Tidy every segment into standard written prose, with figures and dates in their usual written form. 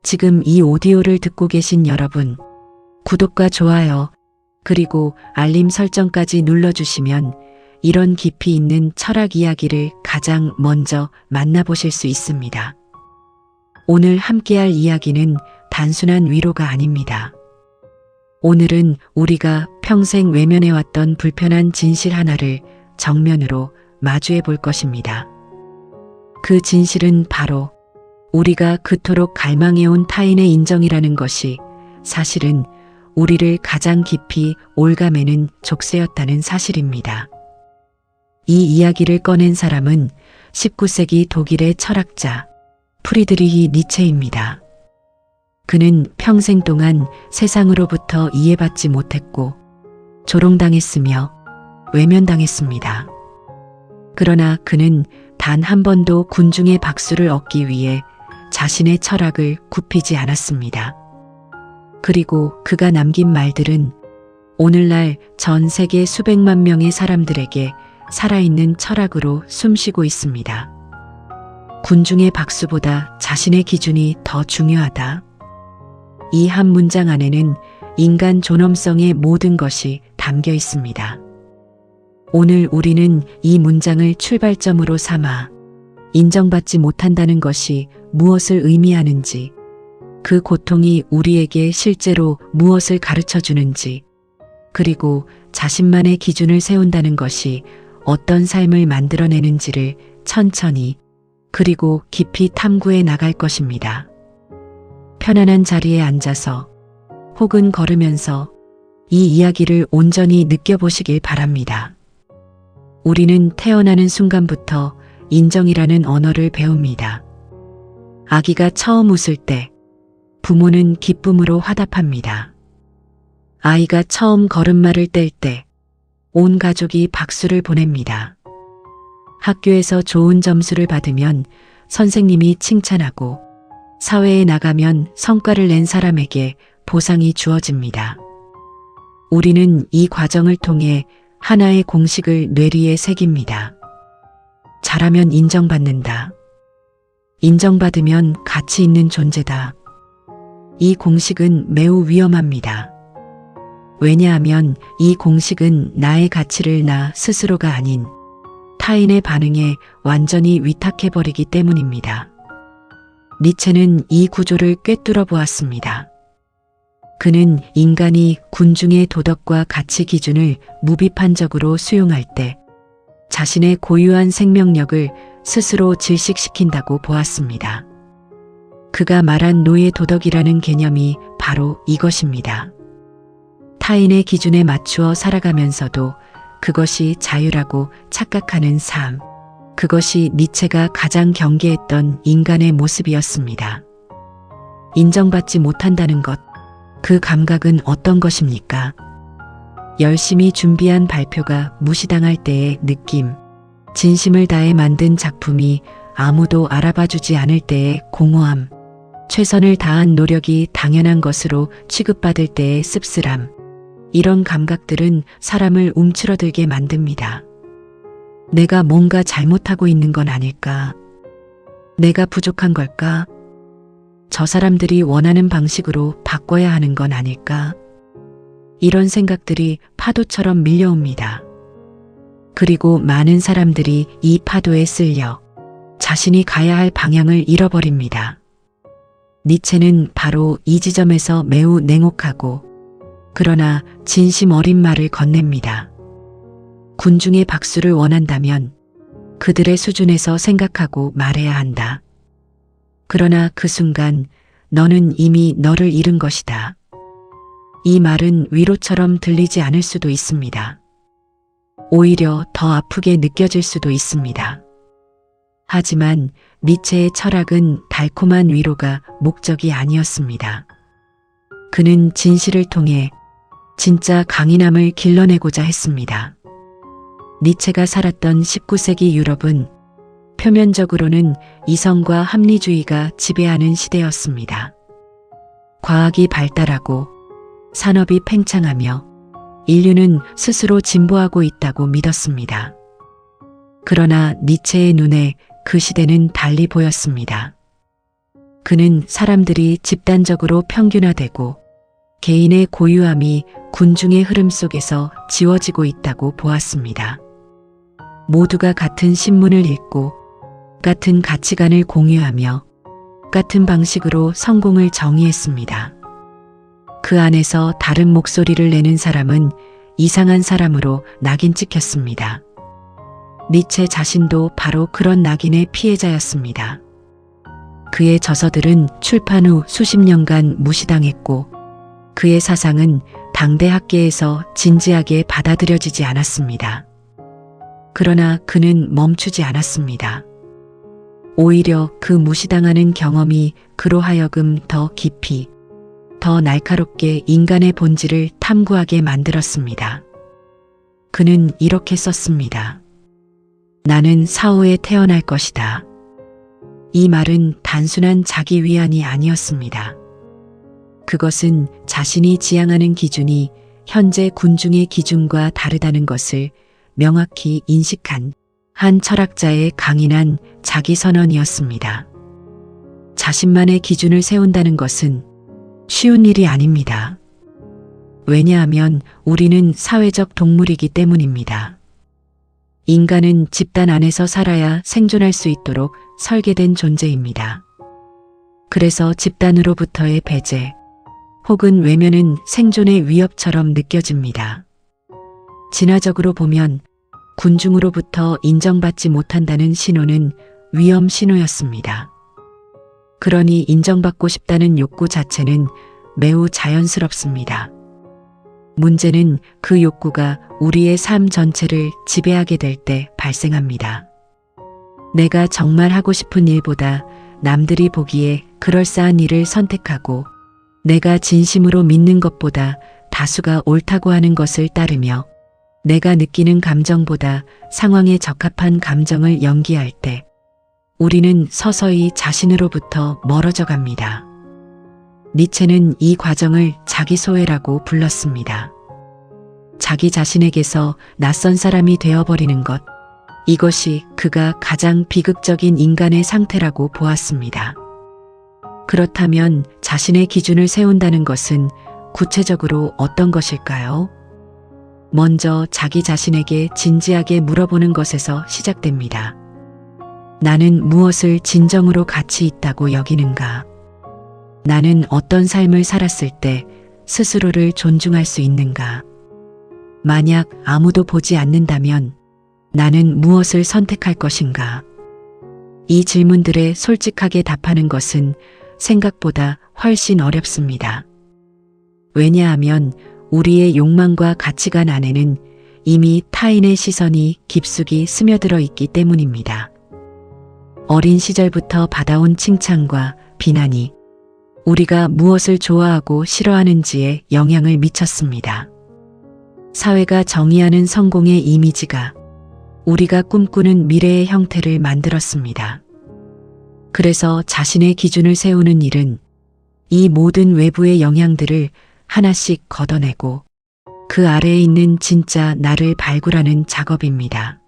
지금 이 오디오를 듣고 계신 여러분, 구독과 좋아요, 그리고 알림 설정까지 눌러주시면 이런 깊이 있는 철학 이야기를 가장 먼저 만나보실 수 있습니다. 오늘 함께할 이야기는 단순한 위로가 아닙니다. 오늘은 우리가 평생 외면해왔던 불편한 진실 하나를 정면으로 마주해 볼 것입니다. 그 진실은 바로 우리가 그토록 갈망해온 타인의 인정이라는 것이 사실은 우리를 가장 깊이 올가매는 족쇄였다는 사실입니다. 이 이야기를 꺼낸 사람은 19세기 독일의 철학자 프리드리히 니체입니다. 그는 평생 동안 세상으로부터 이해받지 못했고 조롱당했으며 외면당했습니다. 그러나 그는 단 한 번도 군중의 박수를 얻기 위해 자신의 철학을 굽히지 않았습니다. 그리고 그가 남긴 말들은 오늘날 전 세계 수백만 명의 사람들에게 살아있는 철학으로 숨쉬고 있습니다. 군중의 박수보다 자신의 기준이 더 중요하다. 이 한 문장 안에는 인간 존엄성의 모든 것이 담겨 있습니다. 오늘 우리는 이 문장을 출발점으로 삼아 인정받지 못한다는 것이 무엇을 의미하는지, 그 고통이 우리에게 실제로 무엇을 가르쳐 주는지, 그리고 자신만의 기준을 세운다는 것이 어떤 삶을 만들어내는지를 천천히 그리고 깊이 탐구해 나갈 것입니다. 편안한 자리에 앉아서 혹은 걸으면서 이 이야기를 온전히 느껴보시길 바랍니다. 우리는 태어나는 순간부터 인정이라는 언어를 배웁니다. 아기가 처음 웃을 때 부모는 기쁨으로 화답합니다. 아이가 처음 걸음마를 뗄 때 온 가족이 박수를 보냅니다. 학교에서 좋은 점수를 받으면 선생님이 칭찬하고 사회에 나가면 성과를 낸 사람에게 보상이 주어집니다. 우리는 이 과정을 통해 하나의 공식을 뇌리에 새깁니다. 잘하면 인정받는다. 인정받으면 가치 있는 존재다. 이 공식은 매우 위험합니다. 왜냐하면 이 공식은 나의 가치를 나 스스로가 아닌 타인의 반응에 완전히 위탁해버리기 때문입니다. 니체는 이 구조를 꿰뚫어 보았습니다. 그는 인간이 군중의 도덕과 가치 기준을 무비판적으로 수용할 때 자신의 고유한 생명력을 스스로 질식시킨다고 보았습니다. 그가 말한 노예 도덕이라는 개념이 바로 이것입니다. 타인의 기준에 맞추어 살아가면서도 그것이 자유라고 착각하는 삶, 그것이 니체가 가장 경계했던 인간의 모습이었습니다. 인정받지 못한다는 것, 그 감각은 어떤 것입니까? 열심히 준비한 발표가 무시당할 때의 느낌, 진심을 다해 만든 작품이 아무도 알아봐주지 않을 때의 공허함, 최선을 다한 노력이 당연한 것으로 취급받을 때의 씁쓸함, 이런 감각들은 사람을 움츠러들게 만듭니다. 내가 뭔가 잘못하고 있는 건 아닐까? 내가 부족한 걸까? 저 사람들이 원하는 방식으로 바꿔야 하는 건 아닐까? 이런 생각들이 파도처럼 밀려옵니다. 그리고 많은 사람들이 이 파도에 쓸려 자신이 가야 할 방향을 잃어버립니다. 니체는 바로 이 지점에서 매우 냉혹하고 그러나 진심 어린 말을 건넵니다. 군중의 박수를 원한다면 그들의 수준에서 생각하고 말해야 한다. 그러나 그 순간 너는 이미 너를 잃은 것이다. 이 말은 위로처럼 들리지 않을 수도 있습니다. 오히려 더 아프게 느껴질 수도 있습니다. 하지만 니체의 철학은 달콤한 위로가 목적이 아니었습니다. 그는 진실을 통해 진짜 강인함을 길러내고자 했습니다. 니체가 살았던 19세기 유럽은 표면적으로는 이성과 합리주의가 지배하는 시대였습니다. 과학이 발달하고 산업이 팽창하며 인류는 스스로 진보하고 있다고 믿었습니다. 그러나 니체의 눈에 그 시대는 달리 보였습니다. 그는 사람들이 집단적으로 평균화되고 개인의 고유함이 군중의 흐름 속에서 지워지고 있다고 보았습니다. 모두가 같은 신문을 읽고 같은 가치관을 공유하며 같은 방식으로 성공을 정의했습니다. 그 안에서 다른 목소리를 내는 사람은 이상한 사람으로 낙인 찍혔습니다. 니체 자신도 바로 그런 낙인의 피해자였습니다. 그의 저서들은 출판 후 수십 년간 무시당했고 그의 사상은 당대 학계에서 진지하게 받아들여지지 않았습니다. 그러나 그는 멈추지 않았습니다. 오히려 그 무시당하는 경험이 그로 하여금 더 깊이, 더 날카롭게 인간의 본질을 탐구하게 만들었습니다. 그는 이렇게 썼습니다. 나는 사후에 태어날 것이다. 이 말은 단순한 자기 위안이 아니었습니다. 그것은 자신이 지향하는 기준이 현재 군중의 기준과 다르다는 것을 명확히 인식한 한 철학자의 강인한 자기선언이었습니다. 자신만의 기준을 세운다는 것은 쉬운 일이 아닙니다. 왜냐하면 우리는 사회적 동물이기 때문입니다. 인간은 집단 안에서 살아야 생존할 수 있도록 설계된 존재입니다. 그래서 집단으로부터의 배제 혹은 외면은 생존의 위협처럼 느껴집니다. 진화적으로 보면 군중으로부터 인정받지 못한다는 신호는 위험 신호였습니다. 그러니 인정받고 싶다는 욕구 자체는 매우 자연스럽습니다. 문제는 그 욕구가 우리의 삶 전체를 지배하게 될 때 발생합니다. 내가 정말 하고 싶은 일보다 남들이 보기에 그럴싸한 일을 선택하고 내가 진심으로 믿는 것보다 다수가 옳다고 하는 것을 따르며 내가 느끼는 감정보다 상황에 적합한 감정을 연기할 때 우리는 서서히 자신으로부터 멀어져 갑니다. 니체는 이 과정을 자기 소외라고 불렀습니다. 자기 자신에게서 낯선 사람이 되어버리는 것, 이것이 그가 가장 비극적인 인간의 상태라고 보았습니다. 그렇다면 자신의 기준을 세운다는 것은 구체적으로 어떤 것일까요? 먼저 자기 자신에게 진지하게 물어보는 것에서 시작됩니다. 나는 무엇을 진정으로 가치 있다고 여기는가? 나는 어떤 삶을 살았을 때 스스로를 존중할 수 있는가? 만약 아무도 보지 않는다면 나는 무엇을 선택할 것인가? 이 질문들에 솔직하게 답하는 것은 생각보다 훨씬 어렵습니다. 왜냐하면 우리의 욕망과 가치관 안에는 이미 타인의 시선이 깊숙이 스며들어 있기 때문입니다. 어린 시절부터 받아온 칭찬과 비난이 우리가 무엇을 좋아하고 싫어하는지에 영향을 미쳤습니다. 사회가 정의하는 성공의 이미지가 우리가 꿈꾸는 미래의 형태를 만들었습니다. 그래서 자신의 기준을 세우는 일은 이 모든 외부의 영향들을 하나씩 걷어내고 그 아래에 있는 진짜 나를 발굴하는 작업입니다.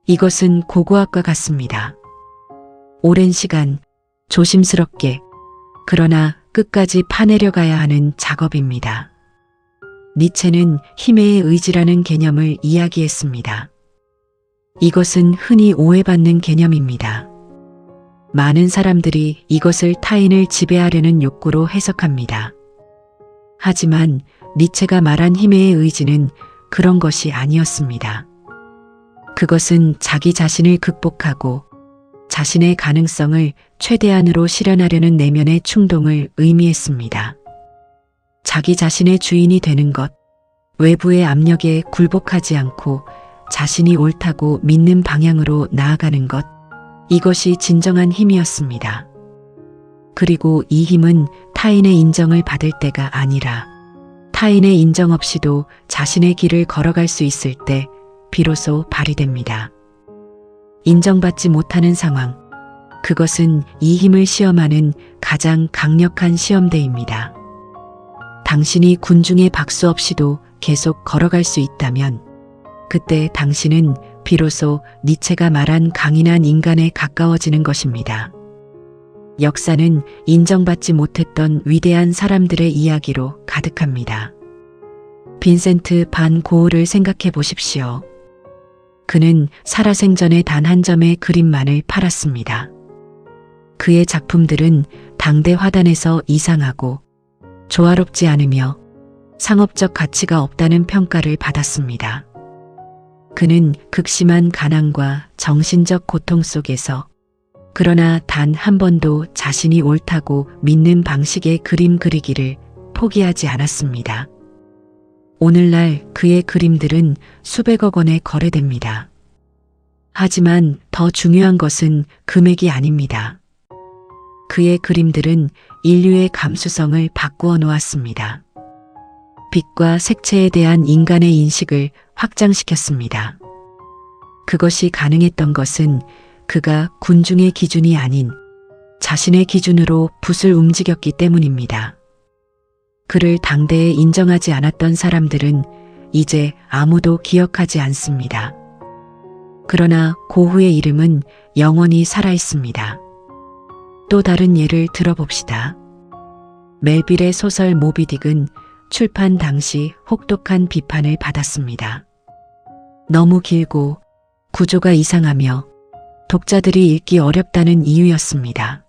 이것은 고고학과 같습니다. 오랜 시간 조심스럽게 그러나 끝까지 파내려 가야 하는 작업입니다. 니체는 힘의 의지라는 개념을 이야기했습니다. 이것은 흔히 오해받는 개념입니다. 많은 사람들이 이것을 타인을 지배하려는 욕구로 해석합니다. 하지만 니체가 말한 힘의 의지는 그런 것이 아니었습니다. 그것은 자기 자신을 극복하고 자신의 가능성을 최대한으로 실현하려는 내면의 충동을 의미했습니다. 자기 자신의 주인이 되는 것, 외부의 압력에 굴복하지 않고 자신이 옳다고 믿는 방향으로 나아가는 것, 이것이 진정한 힘이었습니다. 그리고 이 힘은 타인의 인정을 받을 때가 아니라 타인의 인정 없이도 자신의 길을 걸어갈 수 있을 때 비로소 발휘됩니다. 인정받지 못하는 상황, 그것은 이 힘을 시험하는 가장 강력한 시험대입니다. 당신이 군중의 박수 없이도 계속 걸어갈 수 있다면 그때 당신은 비로소 니체가 말한 강인한 인간에 가까워지는 것입니다. 역사는 인정받지 못했던 위대한 사람들의 이야기로 가득합니다. 빈센트 반 고흐를 생각해 보십시오. 그는 살아생전에 단 한 점의 그림만을 팔았습니다. 그의 작품들은 당대 화단에서 이상하고 조화롭지 않으며 상업적 가치가 없다는 평가를 받았습니다. 그는 극심한 가난과 정신적 고통 속에서 그러나 단 한 번도 자신이 옳다고 믿는 방식의 그림 그리기를 포기하지 않았습니다. 오늘날 그의 그림들은 수백억 원에 거래됩니다. 하지만 더 중요한 것은 금액이 아닙니다. 그의 그림들은 인류의 감수성을 바꾸어 놓았습니다. 빛과 색채에 대한 인간의 인식을 확장시켰습니다. 그것이 가능했던 것은 그가 군중의 기준이 아닌 자신의 기준으로 붓을 움직였기 때문입니다. 그를 당대에 인정하지 않았던 사람들은 이제 아무도 기억하지 않습니다. 그러나 고흐의 이름은 영원히 살아있습니다. 또 다른 예를 들어봅시다. 멜빌의 소설 모비딕은 출판 당시 혹독한 비판을 받았습니다. 너무 길고 구조가 이상하며 독자들이 읽기 어렵다는 이유였습니다.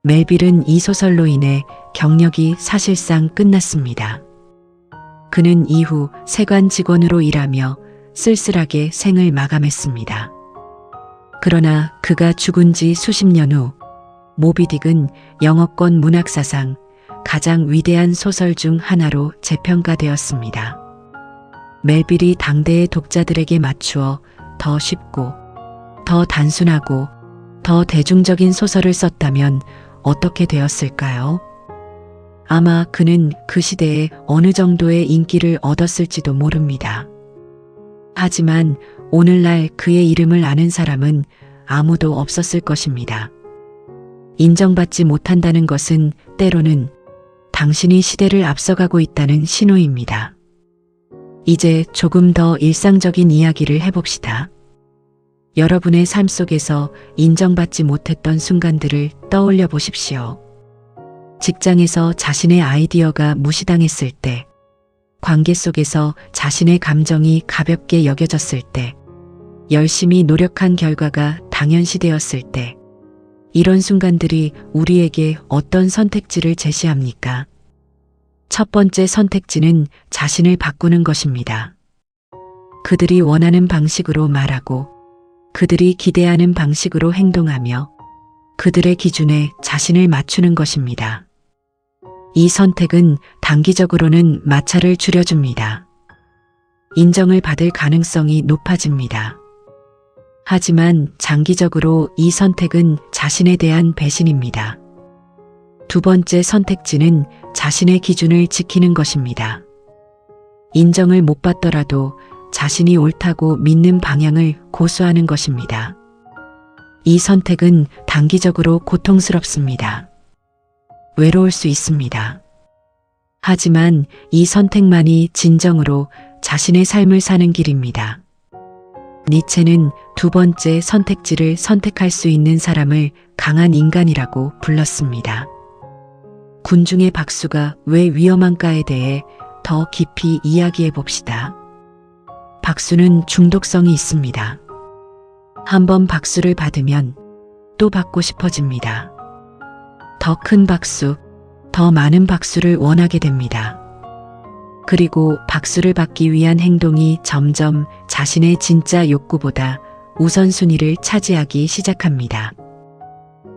멜빌은 이 소설로 인해 경력이 사실상 끝났습니다. 그는 이후 세관 직원으로 일하며 쓸쓸하게 생을 마감했습니다. 그러나 그가 죽은 지 수십 년 후 모비딕은 영어권 문학사상 가장 위대한 소설 중 하나로 재평가되었습니다. 멜빌이 당대의 독자들에게 맞추어 더 쉽고 더 단순하고 더 대중적인 소설을 썼다면 어떻게 되었을까요? 아마 그는 그 시대에 어느 정도의 인기를 얻었을지도 모릅니다. 하지만 오늘날 그의 이름을 아는 사람은 아무도 없었을 것입니다. 인정받지 못한다는 것은 때로는 당신이 시대를 앞서가고 있다는 신호입니다. 이제 조금 더 일상적인 이야기를 해봅시다. 여러분의 삶 속에서 인정받지 못했던 순간들을 떠올려 보십시오. 직장에서 자신의 아이디어가 무시당했을 때, 관계 속에서 자신의 감정이 가볍게 여겨졌을 때, 열심히 노력한 결과가 당연시되었을 때, 이런 순간들이 우리에게 어떤 선택지를 제시합니까? 첫 번째 선택지는 자신을 바꾸는 것입니다. 그들이 원하는 방식으로 말하고, 그들이 기대하는 방식으로 행동하며, 그들의 기준에 자신을 맞추는 것입니다. 이 선택은 단기적으로는 마찰을 줄여줍니다. 인정을 받을 가능성이 높아집니다. 하지만 장기적으로 이 선택은 자신에 대한 배신입니다. 두 번째 선택지는 자신의 기준을 지키는 것입니다. 인정을 못 받더라도 자신이 옳다고 믿는 방향을 고수하는 것입니다. 이 선택은 단기적으로 고통스럽습니다. 외로울 수 있습니다. 하지만 이 선택만이 진정으로 자신의 삶을 사는 길입니다. 니체는 두 번째 선택지를 선택할 수 있는 사람을 강한 인간이라고 불렀습니다. 군중의 박수가 왜 위험한가에 대해 더 깊이 이야기해 봅시다. 박수는 중독성이 있습니다. 한번 박수를 받으면 또 받고 싶어집니다. 더 큰 박수, 더 많은 박수를 원하게 됩니다. 그리고 박수를 받기 위한 행동이 점점 자신의 진짜 욕구보다 우선순위를 차지하기 시작합니다.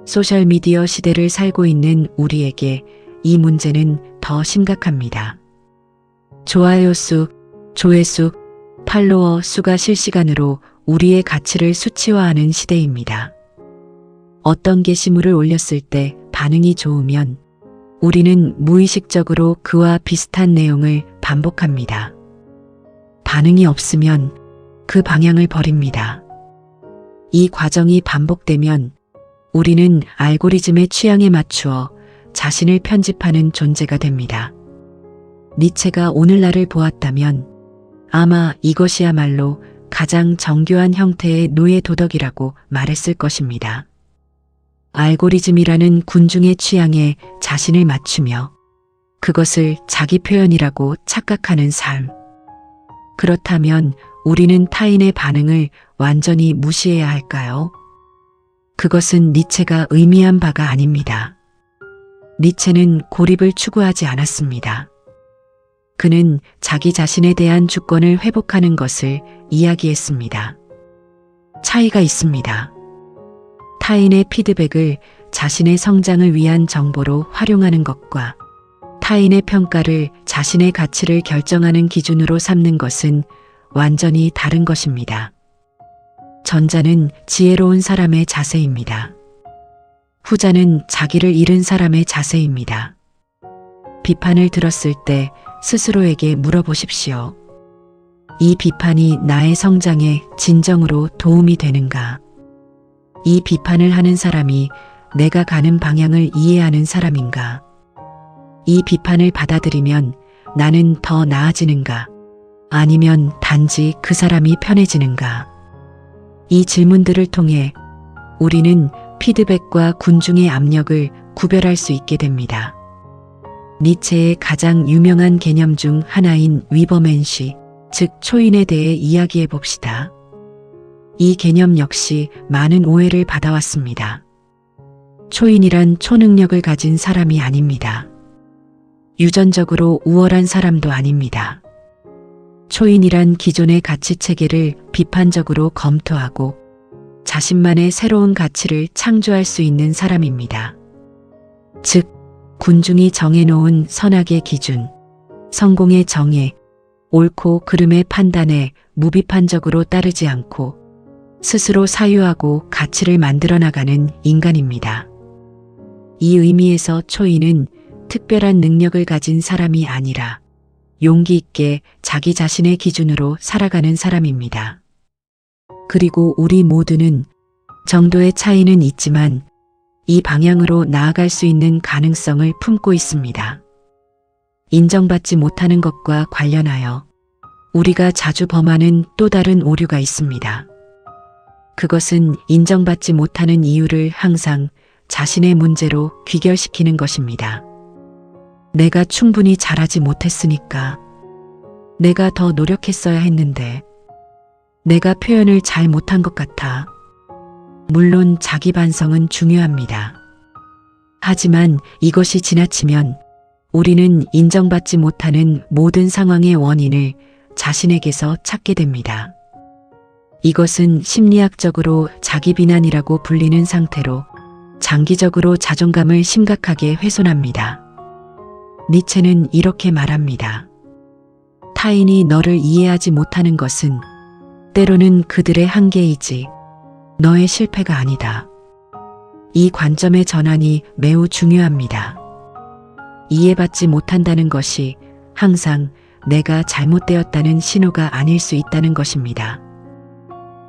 소셜미디어 시대를 살고 있는 우리에게 이 문제는 더 심각합니다. 좋아요 수, 조회수, 팔로워 수가 실시간으로 우리의 가치를 수치화하는 시대입니다. 어떤 게시물을 올렸을 때 반응이 좋으면 우리는 무의식적으로 그와 비슷한 내용을 반복합니다. 반응이 없으면 그 방향을 버립니다. 이 과정이 반복되면 우리는 알고리즘의 취향에 맞추어 자신을 편집하는 존재가 됩니다. 니체가 오늘날을 보았다면 아마 이것이야말로 가장 정교한 형태의 노예 도덕이라고 말했을 것입니다. 알고리즘이라는 군중의 취향에 자신을 맞추며 그것을 자기 표현이라고 착각하는 삶. 그렇다면 우리는 타인의 반응을 완전히 무시해야 할까요? 그것은 니체가 의미한 바가 아닙니다. 니체는 고립을 추구하지 않았습니다. 그는 자기 자신에 대한 주권을 회복하는 것을 이야기했습니다. 차이가 있습니다. 타인의 피드백을 자신의 성장을 위한 정보로 활용하는 것과 타인의 평가를 자신의 가치를 결정하는 기준으로 삼는 것은 완전히 다른 것입니다. 전자는 지혜로운 사람의 자세입니다. 후자는 자기를 잃은 사람의 자세입니다. 비판을 들었을 때 스스로에게 물어보십시오. 이 비판이 나의 성장에 진정으로 도움이 되는가? 이 비판을 하는 사람이 내가 가는 방향을 이해하는 사람인가? 이 비판을 받아들이면 나는 더 나아지는가? 아니면 단지 그 사람이 편해지는가? 이 질문들을 통해 우리는 피드백과 군중의 압력을 구별할 수 있게 됩니다. 니체의 가장 유명한 개념 중 하나인 위버맨시, 즉 초인에 대해 이야기해 봅시다. 이 개념 역시 많은 오해를 받아왔습니다. 초인이란 초능력을 가진 사람이 아닙니다. 유전적으로 우월한 사람도 아닙니다. 초인이란 기존의 가치 체계를 비판적으로 검토하고 자신만의 새로운 가치를 창조할 수 있는 사람입니다. 즉, 군중이 정해놓은 선악의 기준, 성공의 정의, 옳고 그름의 판단에 무비판적으로 따르지 않고 스스로 사유하고 가치를 만들어 나가는 인간입니다. 이 의미에서 초인은 특별한 능력을 가진 사람이 아니라 용기 있게 자기 자신의 기준으로 살아가는 사람입니다. 그리고 우리 모두는 정도의 차이는 있지만 이 방향으로 나아갈 수 있는 가능성을 품고 있습니다. 인정받지 못하는 것과 관련하여 우리가 자주 범하는 또 다른 오류가 있습니다. 그것은 인정받지 못하는 이유를 항상 자신의 문제로 귀결시키는 것입니다. 내가 충분히 잘하지 못했으니까, 내가 더 노력했어야 했는데, 내가 표현을 잘 못한 것 같아. 물론 자기 반성은 중요합니다. 하지만 이것이 지나치면 우리는 인정받지 못하는 모든 상황의 원인을 자신에게서 찾게 됩니다. 이것은 심리학적으로 자기 비난이라고 불리는 상태로 장기적으로 자존감을 심각하게 훼손합니다. 니체는 이렇게 말합니다. 타인이 너를 이해하지 못하는 것은 때로는 그들의 한계이지 너의 실패가 아니다. 이 관점의 전환이 매우 중요합니다. 이해받지 못한다는 것이 항상 내가 잘못되었다는 신호가 아닐 수 있다는 것입니다.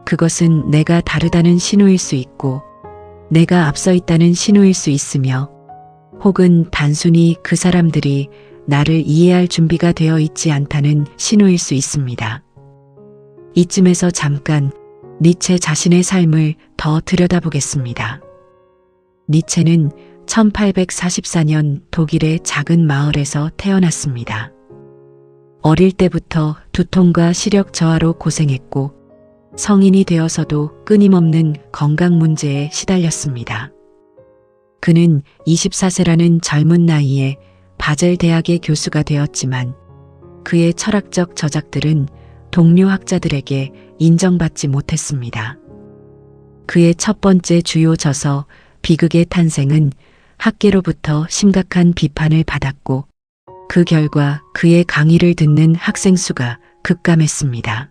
그것은 내가 다르다는 신호일 수 있고 내가 앞서 있다는 신호일 수 있으며 혹은 단순히 그 사람들이 나를 이해할 준비가 되어 있지 않다는 신호일 수 있습니다. 이쯤에서 잠깐 니체 자신의 삶을 더 들여다보겠습니다. 니체는 1844년 독일의 작은 마을에서 태어났습니다. 어릴 때부터 두통과 시력 저하로 고생했고 성인이 되어서도 끊임없는 건강 문제에 시달렸습니다. 그는 24세라는 젊은 나이에 바젤 대학의 교수가 되었지만 그의 철학적 저작들은 동료 학자들에게 인정받지 못했습니다. 그의 첫 번째 주요 저서 비극의 탄생은 학계로부터 심각한 비판을 받았고 그 결과 그의 강의를 듣는 학생 수가 급감했습니다.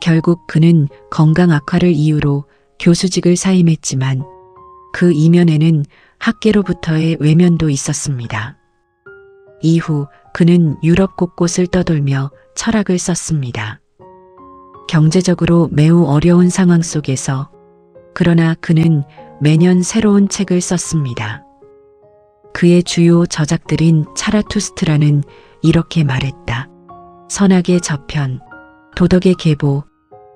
결국 그는 건강 악화를 이유로 교수직을 사임했지만 그 이면에는 학계로부터의 외면도 있었습니다. 이후 그는 유럽 곳곳을 떠돌며 철학을 썼습니다. 경제적으로 매우 어려운 상황 속에서 그러나 그는 매년 새로운 책을 썼습니다. 그의 주요 저작들인 차라투스트라는 이렇게 말했다. 선악의 저편, 도덕의 계보,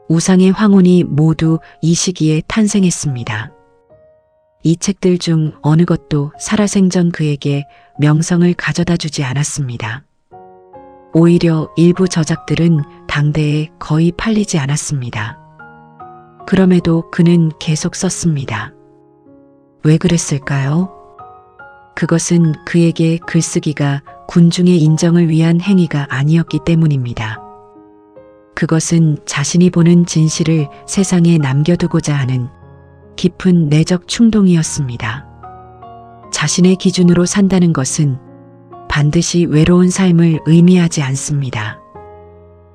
우상의 황혼이 모두 이 시기에 탄생했습니다. 이 책들 중 어느 것도 살아생전 그에게 명성을 가져다 주지 않았습니다. 오히려 일부 저작들은 당대에 거의 팔리지 않았습니다. 그럼에도 그는 계속 썼습니다. 왜 그랬을까요? 그것은 그에게 글쓰기가 군중의 인정을 위한 행위가 아니었기 때문입니다. 그것은 자신이 보는 진실을 세상에 남겨두고자 하는 깊은 내적 충동이었습니다. 자신의 기준으로 산다는 것은 반드시 외로운 삶을 의미하지 않습니다.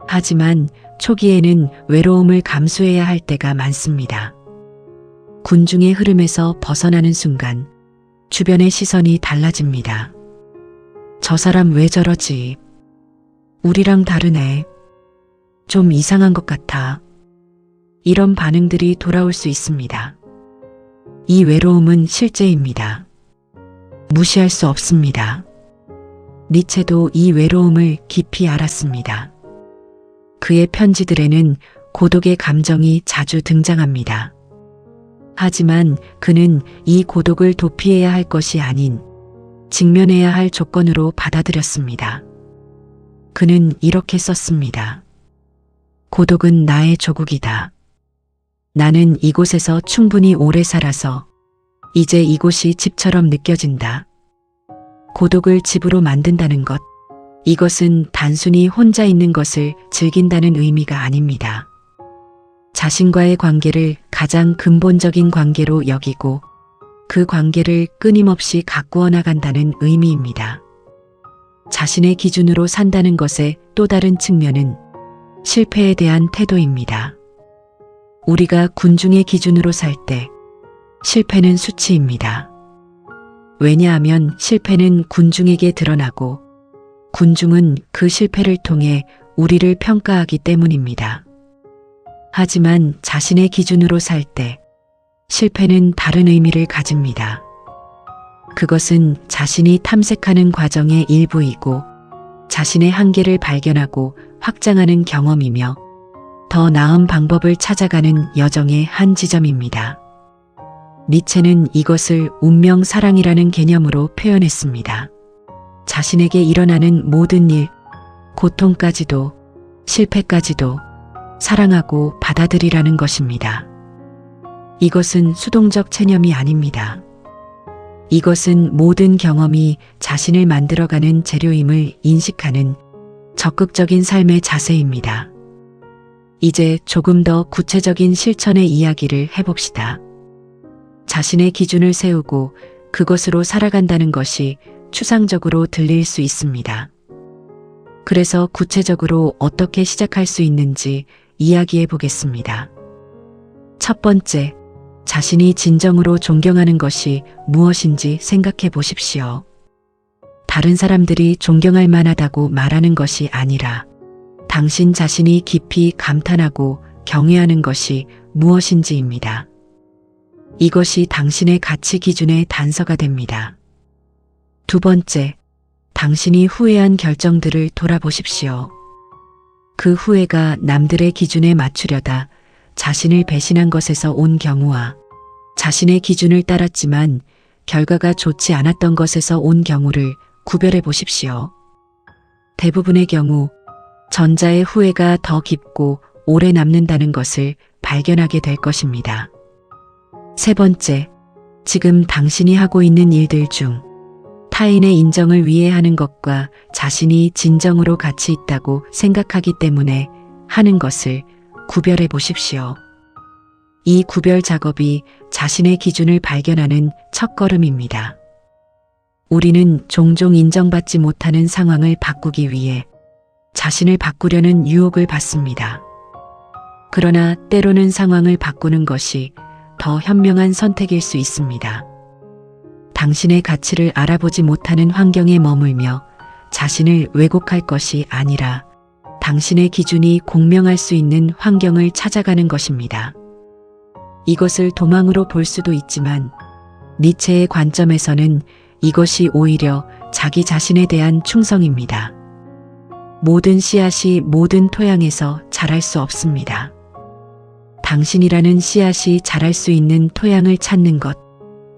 하지만 초기에는 외로움을 감수해야 할 때가 많습니다. 군중의 흐름에서 벗어나는 순간 주변의 시선이 달라집니다. 저 사람 왜 저러지? 우리랑 다르네. 좀 이상한 것 같아. 이런 반응들이 돌아올 수 있습니다. 이 외로움은 실제입니다. 무시할 수 없습니다. 니체도 이 외로움을 깊이 알았습니다. 그의 편지들에는 고독의 감정이 자주 등장합니다. 하지만 그는 이 고독을 도피해야 할 것이 아닌 직면해야 할 조건으로 받아들였습니다. 그는 이렇게 썼습니다. 고독은 나의 조국이다. 나는 이곳에서 충분히 오래 살아서 이제 이곳이 집처럼 느껴진다. 고독을 집으로 만든다는 것, 이것은 단순히 혼자 있는 것을 즐긴다는 의미가 아닙니다. 자신과의 관계를 가장 근본적인 관계로 여기고 그 관계를 끊임없이 가꾸어 나간다는 의미입니다. 자신의 기준으로 산다는 것의 또 다른 측면은 실패에 대한 태도입니다. 우리가 군중의 기준으로 살 때 실패는 수치입니다. 왜냐하면 실패는 군중에게 드러나고 군중은 그 실패를 통해 우리를 평가하기 때문입니다. 하지만 자신의 기준으로 살 때 실패는 다른 의미를 가집니다. 그것은 자신이 탐색하는 과정의 일부이고 자신의 한계를 발견하고 확장하는 경험이며 더 나은 방법을 찾아가는 여정의 한 지점입니다. 니체는 이것을 운명 사랑이라는 개념으로 표현했습니다. 자신에게 일어나는 모든 일, 고통까지도 실패까지도 사랑하고 받아들이라는 것입니다. 이것은 수동적 체념이 아닙니다. 이것은 모든 경험이 자신을 만들어가는 재료임을 인식하는 적극적인 삶의 자세입니다. 이제 조금 더 구체적인 실천의 이야기를 해봅시다. 자신의 기준을 세우고 그것으로 살아간다는 것이 추상적으로 들릴 수 있습니다. 그래서 구체적으로 어떻게 시작할 수 있는지 이야기해 보겠습니다. 첫 번째, 자신이 진정으로 존경하는 것이 무엇인지 생각해 보십시오. 다른 사람들이 존경할 만하다고 말하는 것이 아니라 당신 자신이 깊이 감탄하고 경외하는 것이 무엇인지입니다. 이것이 당신의 가치 기준의 단서가 됩니다. 두 번째, 당신이 후회한 결정들을 돌아보십시오. 그 후회가 남들의 기준에 맞추려다 자신을 배신한 것에서 온 경우와 자신의 기준을 따랐지만 결과가 좋지 않았던 것에서 온 경우를 구별해 보십시오. 대부분의 경우 전자의 후회가 더 깊고 오래 남는다는 것을 발견하게 될 것입니다. 세 번째, 지금 당신이 하고 있는 일들 중 타인의 인정을 위해 하는 것과 자신이 진정으로 가치 있다고 생각하기 때문에 하는 것을 구별해 보십시오. 이 구별 작업이 자신의 기준을 발견하는 첫걸음입니다. 우리는 종종 인정받지 못하는 상황을 바꾸기 위해 자신을 바꾸려는 유혹을 받습니다. 그러나 때로는 상황을 바꾸는 것이 더 현명한 선택일 수 있습니다. 당신의 가치를 알아보지 못하는 환경에 머물며 자신을 왜곡할 것이 아니라 당신의 기준이 공명할 수 있는 환경을 찾아가는 것입니다. 이것을 도망으로 볼 수도 있지만 니체의 관점에서는 이것이 오히려 자기 자신에 대한 충성입니다. 모든 씨앗이 모든 토양에서 자랄 수 없습니다. 당신이라는 씨앗이 자랄 수 있는 토양을 찾는 것,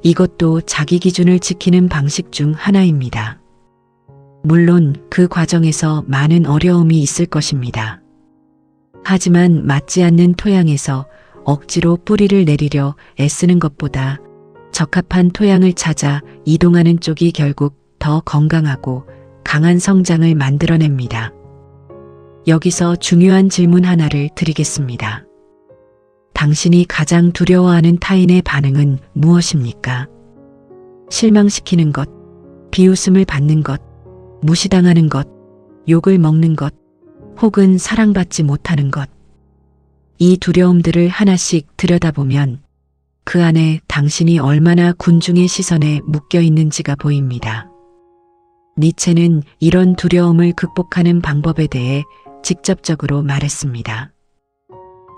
이것도 자기 기준을 지키는 방식 중 하나입니다. 물론 그 과정에서 많은 어려움이 있을 것입니다. 하지만 맞지 않는 토양에서 억지로 뿌리를 내리려 애쓰는 것보다 적합한 토양을 찾아 이동하는 쪽이 결국 더 건강하고 강한 성장을 만들어냅니다. 여기서 중요한 질문 하나를 드리겠습니다. 당신이 가장 두려워하는 타인의 반응은 무엇입니까? 실망시키는 것, 비웃음을 받는 것, 무시당하는 것, 욕을 먹는 것, 혹은 사랑받지 못하는 것. 이 두려움들을 하나씩 들여다보면 그 안에 당신이 얼마나 군중의 시선에 묶여 있는지가 보입니다. 니체는 이런 두려움을 극복하는 방법에 대해 직접적으로 말했습니다.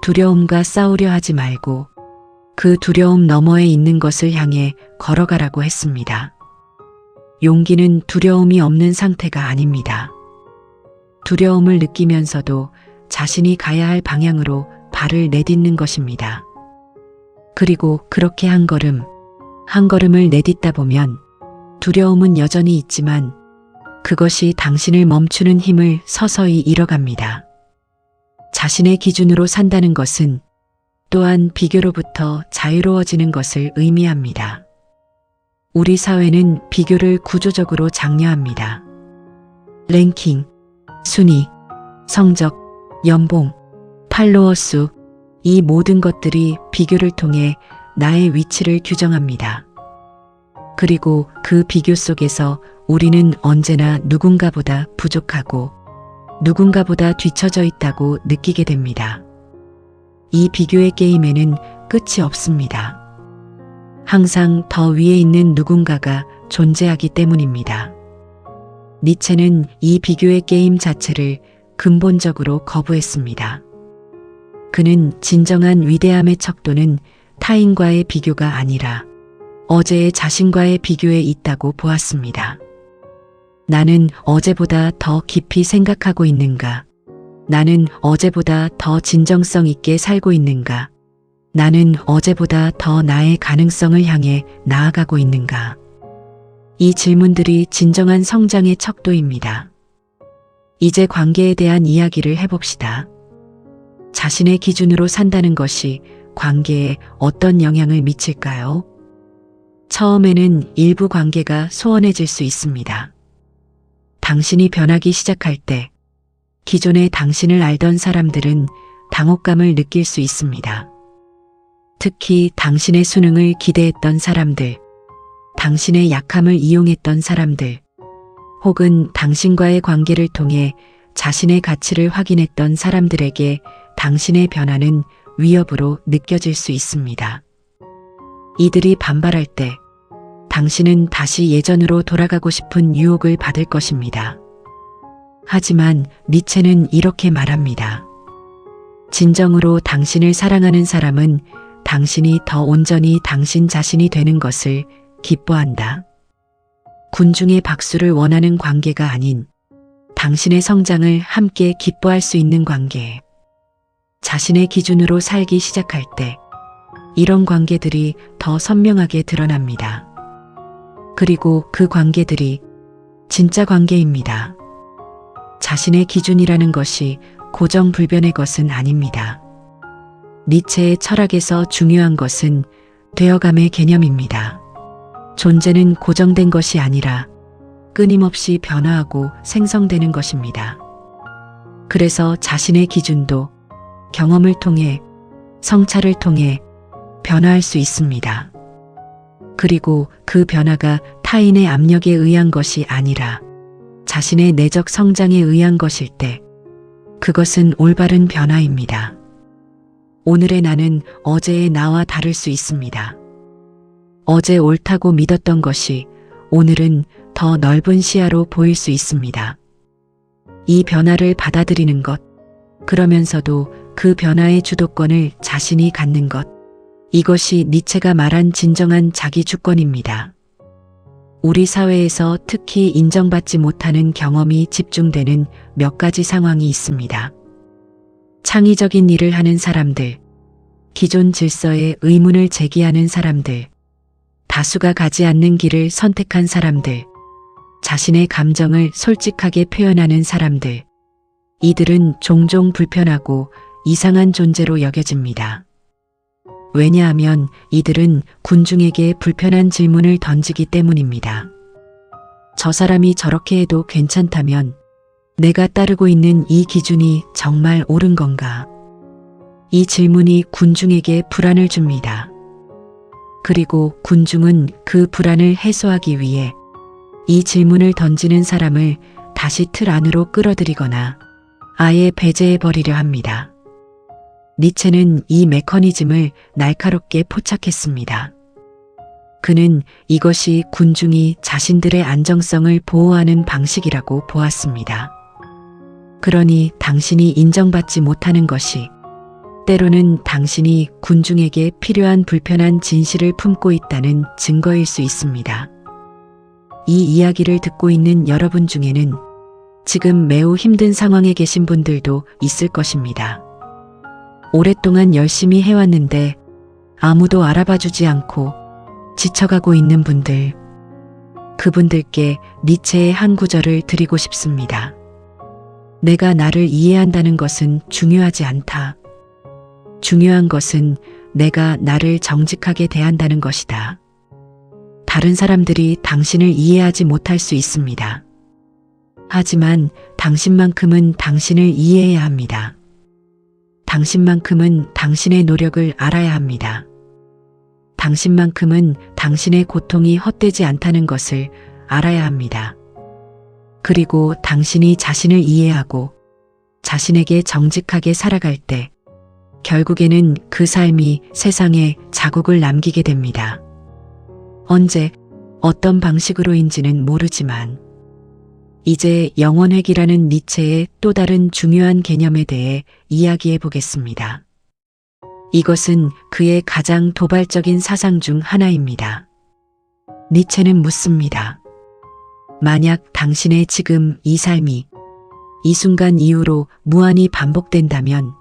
두려움과 싸우려 하지 말고 그 두려움 너머에 있는 것을 향해 걸어가라고 했습니다. 용기는 두려움이 없는 상태가 아닙니다. 두려움을 느끼면서도 자신이 가야 할 방향으로 발을 내딛는 것입니다. 그리고 그렇게 한 걸음을 내딛다 보면 두려움은 여전히 있지만 그것이 당신을 멈추는 힘을 서서히 잃어갑니다. 자신의 기준으로 산다는 것은 또한 비교로부터 자유로워지는 것을 의미합니다. 우리 사회는 비교를 구조적으로 장려합니다. 랭킹, 순위, 성적, 연봉, 팔로워 수, 이 모든 것들이 비교를 통해 나의 위치를 규정합니다. 그리고 그 비교 속에서 우리는 언제나 누군가보다 부족하고 누군가보다 뒤처져 있다고 느끼게 됩니다. 이 비교의 게임에는 끝이 없습니다. 항상 더 위에 있는 누군가가 존재하기 때문입니다. 니체는 이 비교의 게임 자체를 근본적으로 거부했습니다. 그는 진정한 위대함의 척도는 타인과의 비교가 아니라 어제의 자신과의 비교에 있다고 보았습니다. 나는 어제보다 더 깊이 생각하고 있는가? 나는 어제보다 더 진정성 있게 살고 있는가? 나는 어제보다 더 나의 가능성을 향해 나아가고 있는가? 이 질문들이 진정한 성장의 척도입니다. 이제 관계에 대한 이야기를 해봅시다. 자신의 기준으로 산다는 것이 관계에 어떤 영향을 미칠까요? 처음에는 일부 관계가 소원해질 수 있습니다. 당신이 변하기 시작할 때 기존에 당신을 알던 사람들은 당혹감을 느낄 수 있습니다. 특히 당신의 수능을 기대했던 사람들, 당신의 약함을 이용했던 사람들, 혹은 당신과의 관계를 통해 자신의 가치를 확인했던 사람들에게 당신의 변화는 위협으로 느껴질 수 있습니다. 이들이 반발할 때 당신은 다시 예전으로 돌아가고 싶은 유혹을 받을 것입니다. 하지만 니체는 이렇게 말합니다. 진정으로 당신을 사랑하는 사람은 당신이 더 온전히 당신 자신이 되는 것을 기뻐한다. 군중의 박수를 원하는 관계가 아닌 당신의 성장을 함께 기뻐할 수 있는 관계. 자신의 기준으로 살기 시작할 때 이런 관계들이 더 선명하게 드러납니다. 그리고 그 관계들이 진짜 관계입니다. 자신의 기준이라는 것이 고정불변의 것은 아닙니다. 니체의 철학에서 중요한 것은 되어감의 개념입니다. 존재는 고정된 것이 아니라 끊임없이 변화하고 생성되는 것입니다. 그래서 자신의 기준도 경험을 통해, 성찰을 통해 변화할 수 있습니다. 그리고 그 변화가 타인의 압력에 의한 것이 아니라 자신의 내적 성장에 의한 것일 때 그것은 올바른 변화입니다. 오늘의 나는 어제의 나와 다를 수 있습니다. 어제 옳다고 믿었던 것이 오늘은 더 넓은 시야로 보일 수 있습니다. 이 변화를 받아들이는 것, 그러면서도 그 변화의 주도권을 자신이 갖는 것, 이것이 니체가 말한 진정한 자기 주권입니다. 우리 사회에서 특히 인정받지 못하는 경험이 집중되는 몇 가지 상황이 있습니다. 창의적인 일을 하는 사람들, 기존 질서에 의문을 제기하는 사람들, 다수가 가지 않는 길을 선택한 사람들, 자신의 감정을 솔직하게 표현하는 사람들, 이들은 종종 불편하고 이상한 존재로 여겨집니다. 왜냐하면 이들은 군중에게 불편한 질문을 던지기 때문입니다. 저 사람이 저렇게 해도 괜찮다면 내가 따르고 있는 이 기준이 정말 옳은 건가? 이 질문이 군중에게 불안을 줍니다. 그리고 군중은 그 불안을 해소하기 위해 이 질문을 던지는 사람을 다시 틀 안으로 끌어들이거나 아예 배제해 버리려 합니다. 니체는 이 메커니즘을 날카롭게 포착했습니다. 그는 이것이 군중이 자신들의 안정성을 보호하는 방식이라고 보았습니다. 그러니 당신이 인정받지 못하는 것이 때로는 당신이 군중에게 필요한 불편한 진실을 품고 있다는 증거일 수 있습니다. 이 이야기를 듣고 있는 여러분 중에는 지금 매우 힘든 상황에 계신 분들도 있을 것입니다. 오랫동안 열심히 해왔는데 아무도 알아봐주지 않고 지쳐가고 있는 분들, 그분들께 니체의 한 구절을 드리고 싶습니다. 내가 나를 이해한다는 것은 중요하지 않다. 중요한 것은 내가 나를 정직하게 대한다는 것이다. 다른 사람들이 당신을 이해하지 못할 수 있습니다. 하지만 당신만큼은 당신을 이해해야 합니다. 당신만큼은 당신의 노력을 알아야 합니다. 당신만큼은 당신의 고통이 헛되지 않다는 것을 알아야 합니다. 그리고 당신이 자신을 이해하고 자신에게 정직하게 살아갈 때 결국에는 그 삶이 세상에 자국을 남기게 됩니다. 언제, 어떤 방식으로인지는 모르지만 이제 영원회귀라는 니체의 또 다른 중요한 개념에 대해 이야기해 보겠습니다. 이것은 그의 가장 도발적인 사상 중 하나입니다. 니체는 묻습니다. 만약 당신의 지금 이 삶이 이 순간 이후로 무한히 반복된다면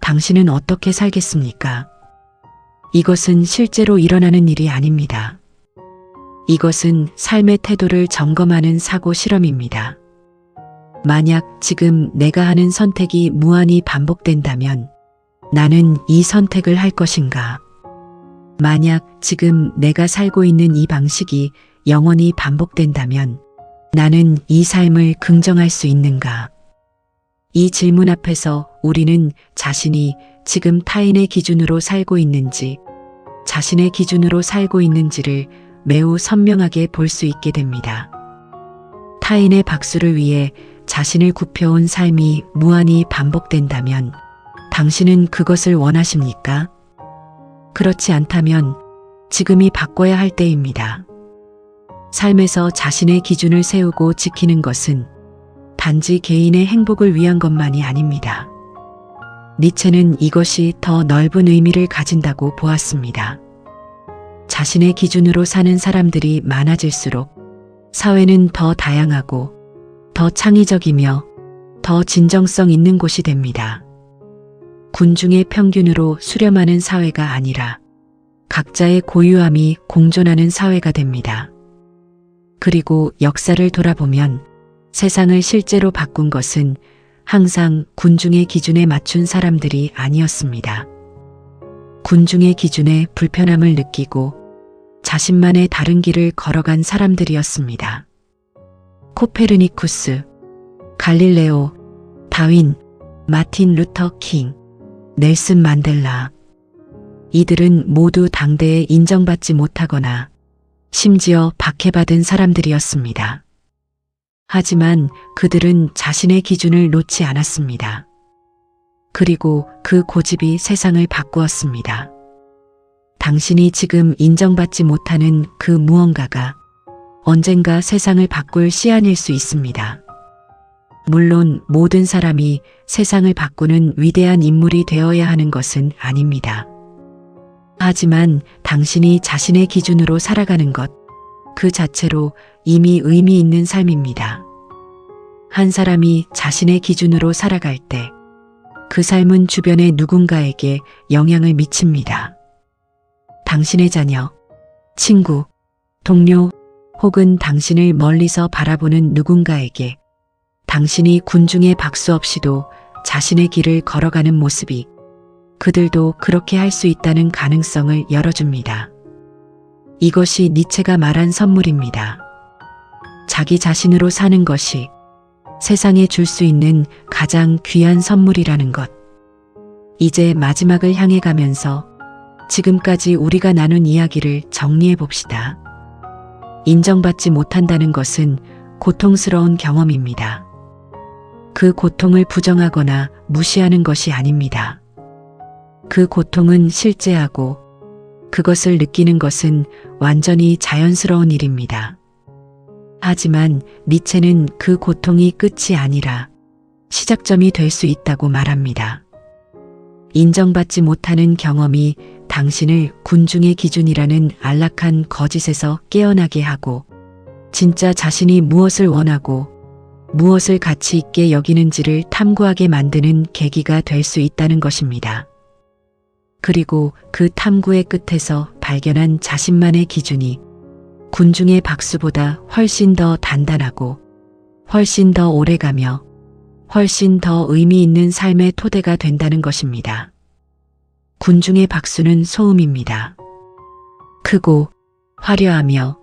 당신은 어떻게 살겠습니까? 이것은 실제로 일어나는 일이 아닙니다. 이것은 삶의 태도를 점검하는 사고 실험입니다. 만약 지금 내가 하는 선택이 무한히 반복된다면 나는 이 선택을 할 것인가? 만약 지금 내가 살고 있는 이 방식이 영원히 반복된다면 나는 이 삶을 긍정할 수 있는가? 이 질문 앞에서 우리는 자신이 지금 타인의 기준으로 살고 있는지, 자신의 기준으로 살고 있는지를 매우 선명하게 볼 수 있게 됩니다. 타인의 박수를 위해 자신을 굽혀온 삶이 무한히 반복된다면 당신은 그것을 원하십니까? 그렇지 않다면 지금이 바꿔야 할 때입니다. 삶에서 자신의 기준을 세우고 지키는 것은 단지 개인의 행복을 위한 것만이 아닙니다. 니체는 이것이 더 넓은 의미를 가진다고 보았습니다. 자신의 기준으로 사는 사람들이 많아질수록 사회는 더 다양하고 더 창의적이며 더 진정성 있는 곳이 됩니다. 군중의 평균으로 수렴하는 사회가 아니라 각자의 고유함이 공존하는 사회가 됩니다. 그리고 역사를 돌아보면 세상을 실제로 바꾼 것은 항상 군중의 기준에 맞춘 사람들이 아니었습니다. 군중의 기준에 불편함을 느끼고 자신만의 다른 길을 걸어간 사람들이었습니다. 코페르니쿠스, 갈릴레오, 다윈, 마틴 루터 킹, 넬슨 만델라. 이들은 모두 당대에 인정받지 못하거나 심지어 박해받은 사람들이었습니다. 하지만 그들은 자신의 기준을 놓지 않았습니다. 그리고 그 고집이 세상을 바꾸었습니다. 당신이 지금 인정받지 못하는 그 무언가가 언젠가 세상을 바꿀 씨앗일 수 있습니다. 물론 모든 사람이 세상을 바꾸는 위대한 인물이 되어야 하는 것은 아닙니다. 하지만 당신이 자신의 기준으로 살아가는 것, 그 자체로 이미 의미 있는 삶입니다. 한 사람이 자신의 기준으로 살아갈 때 그 삶은 주변의 누군가에게 영향을 미칩니다. 당신의 자녀, 친구, 동료, 혹은 당신을 멀리서 바라보는 누군가에게 당신이 군중의 박수 없이도 자신의 길을 걸어가는 모습이 그들도 그렇게 할 수 있다는 가능성을 열어줍니다. 이것이 니체가 말한 선물입니다. 자기 자신으로 사는 것이 세상에 줄 수 있는 가장 귀한 선물이라는 것. 이제 마지막을 향해 가면서 지금까지 우리가 나눈 이야기를 정리해 봅시다. 인정받지 못한다는 것은 고통스러운 경험입니다. 그 고통을 부정하거나 무시하는 것이 아닙니다. 그 고통은 실제하고 그것을 느끼는 것은 완전히 자연스러운 일입니다. 하지만 니체는 그 고통이 끝이 아니라 시작점이 될 수 있다고 말합니다. 인정받지 못하는 경험이 당신을 군중의 기준이라는 안락한 거짓에서 깨어나게 하고 진짜 자신이 무엇을 원하고 무엇을 가치 있게 여기는지를 탐구하게 만드는 계기가 될 수 있다는 것입니다. 그리고 그 탐구의 끝에서 발견한 자신만의 기준이 군중의 박수보다 훨씬 더 단단하고 훨씬 더 오래가며 훨씬 더 의미 있는 삶의 토대가 된다는 것입니다. 군중의 박수는 소음입니다. 크고 화려하며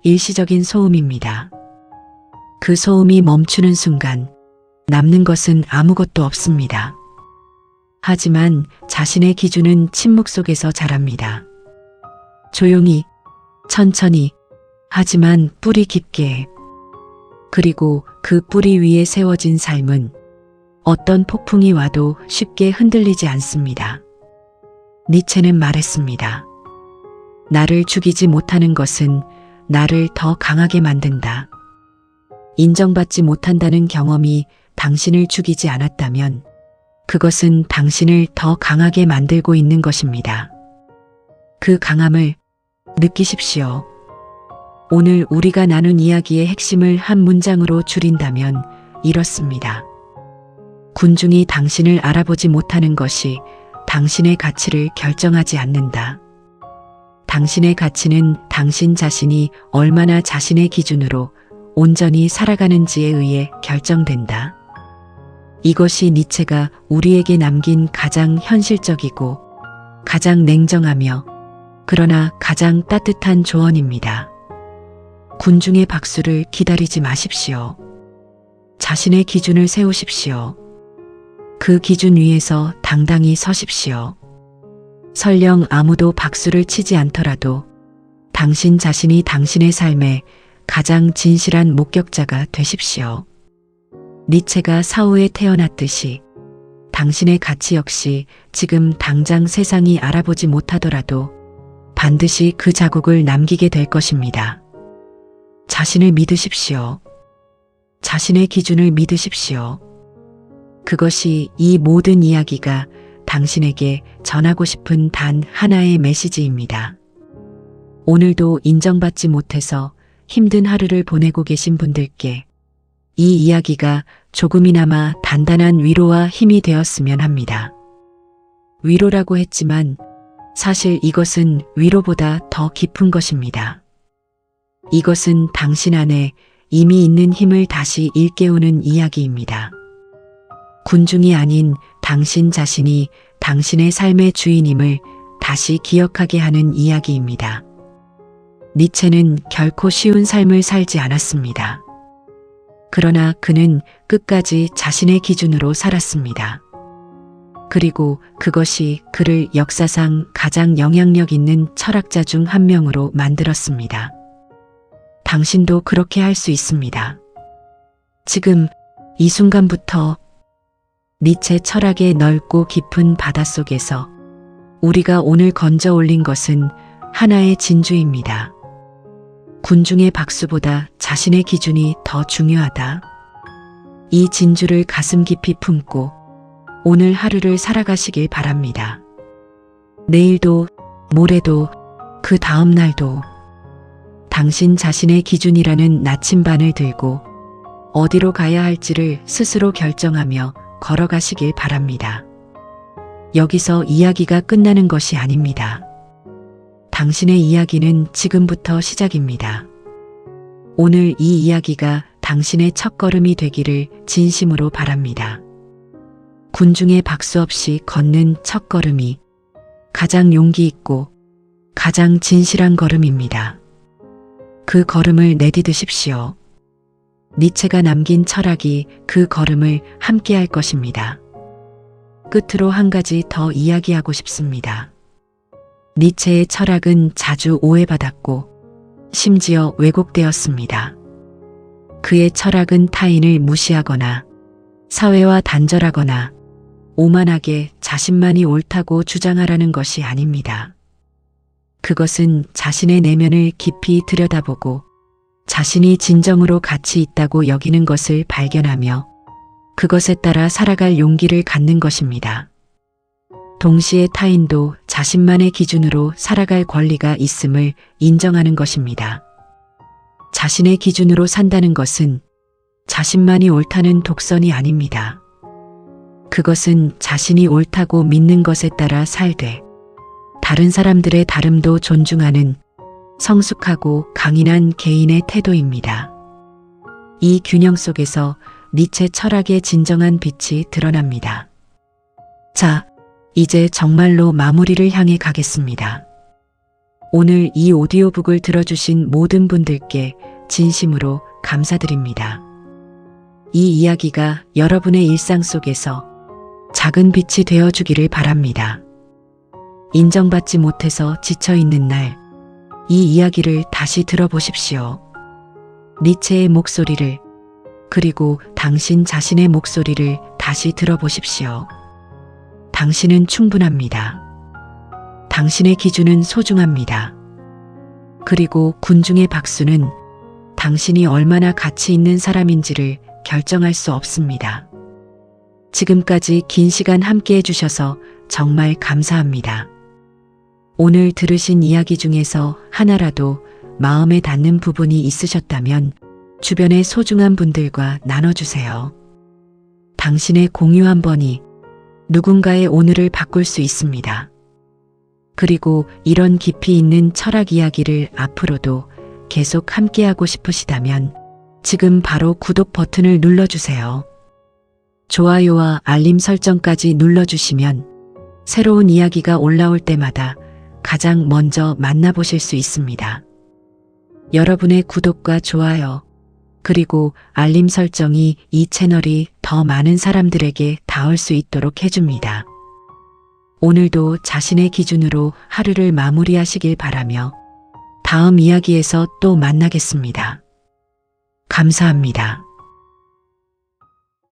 일시적인 소음입니다. 그 소음이 멈추는 순간 남는 것은 아무것도 없습니다. 하지만 자신의 기준은 침묵 속에서 자랍니다. 조용히, 천천히, 하지만 뿌리 깊게. 그리고 그 뿌리 위에 세워진 삶은 어떤 폭풍이 와도 쉽게 흔들리지 않습니다. 니체는 말했습니다. 나를 죽이지 못하는 것은 나를 더 강하게 만든다. 인정받지 못한다는 경험이 당신을 죽이지 않았다면 그것은 당신을 더 강하게 만들고 있는 것입니다. 그 강함을 느끼십시오. 오늘 우리가 나눈 이야기의 핵심을 한 문장으로 줄인다면 이렇습니다. 군중이 당신을 알아보지 못하는 것이 당신의 가치를 결정하지 않는다. 당신의 가치는 당신 자신이 얼마나 자신의 기준으로 온전히 살아가는지에 의해 결정된다. 이것이 니체가 우리에게 남긴 가장 현실적이고 가장 냉정하며 그러나 가장 따뜻한 조언입니다. 군중의 박수를 기다리지 마십시오. 자신의 기준을 세우십시오. 그 기준 위에서 당당히 서십시오. 설령 아무도 박수를 치지 않더라도 당신 자신이 당신의 삶의 가장 진실한 목격자가 되십시오. 니체가 사후에 태어났듯이 당신의 가치 역시 지금 당장 세상이 알아보지 못하더라도 반드시 그 자국을 남기게 될 것입니다. 자신을 믿으십시오. 자신의 기준을 믿으십시오. 그것이 이 모든 이야기가 당신에게 전하고 싶은 단 하나의 메시지입니다. 오늘도 인정받지 못해서 힘든 하루를 보내고 계신 분들께 이 이야기가 조금이나마 단단한 위로와 힘이 되었으면 합니다. 위로라고 했지만 사실 이것은 위로보다 더 깊은 것입니다. 이것은 당신 안에 이미 있는 힘을 다시 일깨우는 이야기입니다. 군중이 아닌 당신 자신이 당신의 삶의 주인임을 다시 기억하게 하는 이야기입니다. 니체는 결코 쉬운 삶을 살지 않았습니다. 그러나 그는 끝까지 자신의 기준으로 살았습니다. 그리고 그것이 그를 역사상 가장 영향력 있는 철학자 중 한 명으로 만들었습니다. 당신도 그렇게 할 수 있습니다. 지금 이 순간부터 니체 철학의 넓고 깊은 바닷속에서 우리가 오늘 건져 올린 것은 하나의 진주입니다. 군중의 박수보다 자신의 기준이 더 중요하다. 이 진주를 가슴 깊이 품고 오늘 하루를 살아가시길 바랍니다. 내일도, 모레도, 그 다음 날도 당신 자신의 기준이라는 나침반을 들고 어디로 가야 할지를 스스로 결정하며 걸어가시길 바랍니다. 여기서 이야기가 끝나는 것이 아닙니다. 당신의 이야기는 지금부터 시작입니다. 오늘 이 이야기가 당신의 첫걸음이 되기를 진심으로 바랍니다. 군중의 박수 없이 걷는 첫걸음이 가장 용기 있고 가장 진실한 걸음입니다. 그 걸음을 내디디십시오. 니체가 남긴 철학이 그 걸음을 함께할 것입니다. 끝으로 한 가지 더 이야기하고 싶습니다. 니체의 철학은 자주 오해받았고 심지어 왜곡되었습니다. 그의 철학은 타인을 무시하거나 사회와 단절하거나 오만하게 자신만이 옳다고 주장하라는 것이 아닙니다. 그것은 자신의 내면을 깊이 들여다보고 자신이 진정으로 가치 있다고 여기는 것을 발견하며 그것에 따라 살아갈 용기를 갖는 것입니다. 동시에 타인도 자신만의 기준으로 살아갈 권리가 있음을 인정하는 것입니다. 자신의 기준으로 산다는 것은 자신만이 옳다는 독선이 아닙니다. 그것은 자신이 옳다고 믿는 것에 따라 살되 다른 사람들의 다름도 존중하는 성숙하고 강인한 개인의 태도입니다. 이 균형 속에서 니체 철학의 진정한 빛이 드러납니다. 자, 이제 정말로 마무리를 향해 가겠습니다. 오늘 이 오디오북을 들어주신 모든 분들께 진심으로 감사드립니다. 이 이야기가 여러분의 일상 속에서 작은 빛이 되어주기를 바랍니다. 인정받지 못해서 지쳐있는 날, 이 이야기를 다시 들어보십시오. 니체의 목소리를, 그리고 당신 자신의 목소리를 다시 들어보십시오. 당신은 충분합니다. 당신의 기준은 소중합니다. 그리고 군중의 박수는 당신이 얼마나 가치 있는 사람인지를 결정할 수 없습니다. 지금까지 긴 시간 함께 해주셔서 정말 감사합니다. 오늘 들으신 이야기 중에서 하나라도 마음에 닿는 부분이 있으셨다면 주변의 소중한 분들과 나눠주세요. 당신의 공유 한 번이 누군가의 오늘을 바꿀 수 있습니다. 그리고 이런 깊이 있는 철학 이야기를 앞으로도 계속 함께하고 싶으시다면 지금 바로 구독 버튼을 눌러주세요. 좋아요와 알림 설정까지 눌러주시면 새로운 이야기가 올라올 때마다 가장 먼저 만나보실 수 있습니다. 여러분의 구독과 좋아요, 그리고 알림 설정이 이 채널이 더 많은 사람들에게 닿을 수 있도록 해줍니다. 오늘도 자신의 기준으로 하루를 마무리하시길 바라며 다음 이야기에서 또 만나겠습니다. 감사합니다.